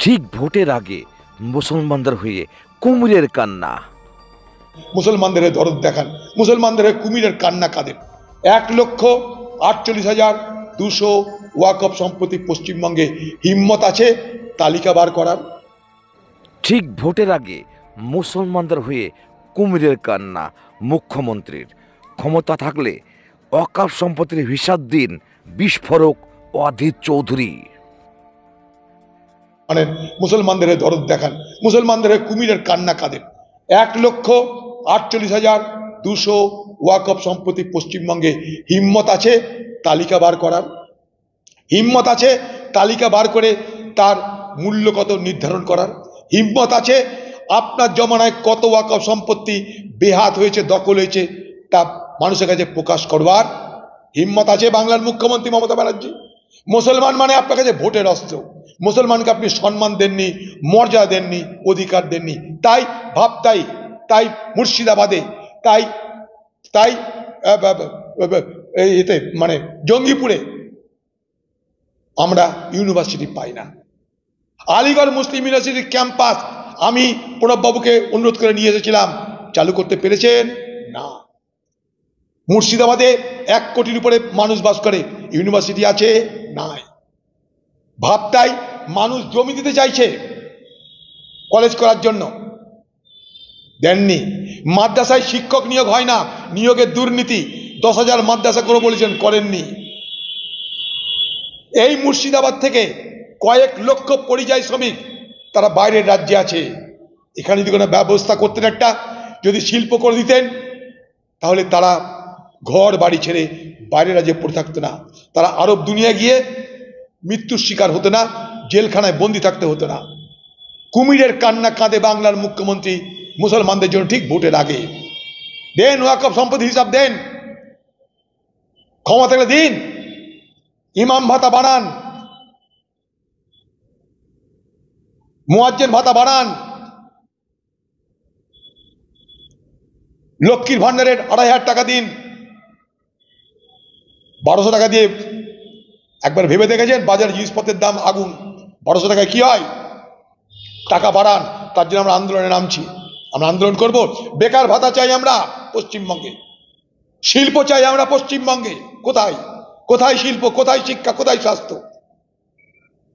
ঠিক ভোটের আগে মুসলমানদের হয়ে কুমিরের কান্না। মুসলমানদের দরদ দেখান, মুসলমানদের কুমিরের কান্না কাঁদেন। 1,48,200 ওয়াকফ সম্পত্তি পশ্চিমবঙ্গে হিম্মত আছে তালিকা বার করার? ঠিক ভোটের আগে মুসলমানদের হয়ে কুমিরের কান্না মুখ্যমন্ত্রীর। ক্ষমতা থাকলে ওয়াকফ সম্পত্তির হিসাব দিন বিস্ফোরক অধীর চৌধুরী। মানে মুসলমানদের দরদ দেখান, মুসলমানদের কুমিরের কান্না কাঁদেন। 1,48,200 ওয়াকফ সম্পত্তি পশ্চিমবঙ্গে হিম্মত আছে তালিকা বার করার? হিম্মত আছে তালিকা বার করে তার মূল্য কত নির্ধারণ করার? হিম্মত আছে আপনার জমানায় কত ওয়াকফ সম্পত্তি বেহাত হয়েছে, দখল হয়েছে, তা মানুষের কাছে প্রকাশ করবার হিম্মত আছে বাংলার মুখ্যমন্ত্রী মমতা ব্যানার্জি? মুসলমান মানে আপনার কাছে ভোটের অস্ত্র। মুসলমানকে আপনি সম্মান দেননি, মর্যাদা দেননি, অধিকার দেননি। তাই ভাবতাই, তাই মুর্শিদাবাদে, তাই তাই এতে মানে জঙ্গিপুরে আমরা ইউনিভার্সিটি পাই না। আলিগড় মুসলিম ইউনিভার্সিটির ক্যাম্পাস আমি প্রণববাবুকে অনুরোধ করে নিয়ে এসেছিলাম, চালু করতে পেরেছেন না। মুর্শিদাবাদে 1 কোটির উপরে মানুষ বাস করে, ইউনিভার্সিটি আছে নাই। ভাবতাই মানুষ জমি দিতে চাইছে কলেজ করার জন্য, দেননি। মাদ্রাসায় শিক্ষক নিয়োগ হয় না, নিয়োগের দুর্নীতি। 10,000 মাদ্রাসা করে বলেছেন, করেননি। এই মুর্শিদাবাদ থেকে কয়েক লক্ষ পরিযায়ী শ্রমিক তারা বাইরের রাজ্যে আছে। এখানে যদি কোনো ব্যবস্থা করতেন, একটা যদি শিল্প করে দিতেন, তাহলে তারা ঘর বাড়ি ছেড়ে বাইরের রাজ্যে পড়ে থাকতো না। তারা আরব দুনিয়া গিয়ে মৃত্যুর শিকার হতো না, জেলখানায় বন্দি থাকতে হতো না। কুমিরের কান্না কাঁদে বাংলার মুখ্যমন্ত্রী মুসলমানদের জন্য ঠিক ভোটের আগে। দেন ওয়াকফ সম্পত্তি হিসাব দেন, ক্ষমতা থাকলে দিন। ইমাম ভাতা বাড়ান, মুয়াজ্জিন ভাতা বাড়ান, লক্ষ্মীর ভান্ডারের 2,500 টাকা দিন। 1,200 টাকা দিয়ে একবার ভেবে দেখেছেন বাজার জিনিসপত্রের দাম আগুন? 1,200 টাকায় কি হয়? টাকা বাড়ান, তার জন্য আমরা আন্দোলনে নামছি। আমরা আন্দোলন করব। বেকার ভাতা চাই আমরা পশ্চিমবঙ্গে, শিল্প চাই আমরা পশ্চিমবঙ্গে। কোথায় কোথায় শিল্প, কোথায় শিক্ষা, কোথায় স্বাস্থ্য?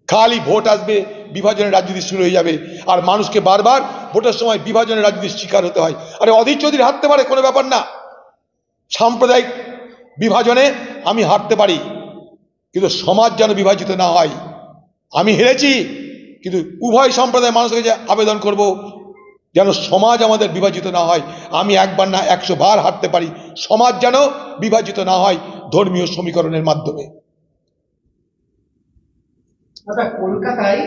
খালি ভোট আসবে, বিভাজনের রাজনীতি শুরু হয়ে যাবে, আর মানুষকে বারবার ভোটের সময় বিভাজনের রাজনীতির শিকার হতে হয়। আরে অধীর চৌধুরী হারতে পারে, কোনো ব্যাপার না। সাম্প্রদায়িক বিভাজনে আমি হারতে পারি, কিন্তু সমাজ যেন বিভাজিত না হয়। আমি হেরেছি, কিন্তু উভয় সম্প্রদায়ের মানুষের কাছে আবেদন করব যেন সমাজ আমাদের বিভাজিত না হয়। আমি একবার না 100 বার হারতে পারি, সমাজ যেন বিভাজিত না হয় ধর্মীয় সমীকরণের মাধ্যমে। কলকাতায়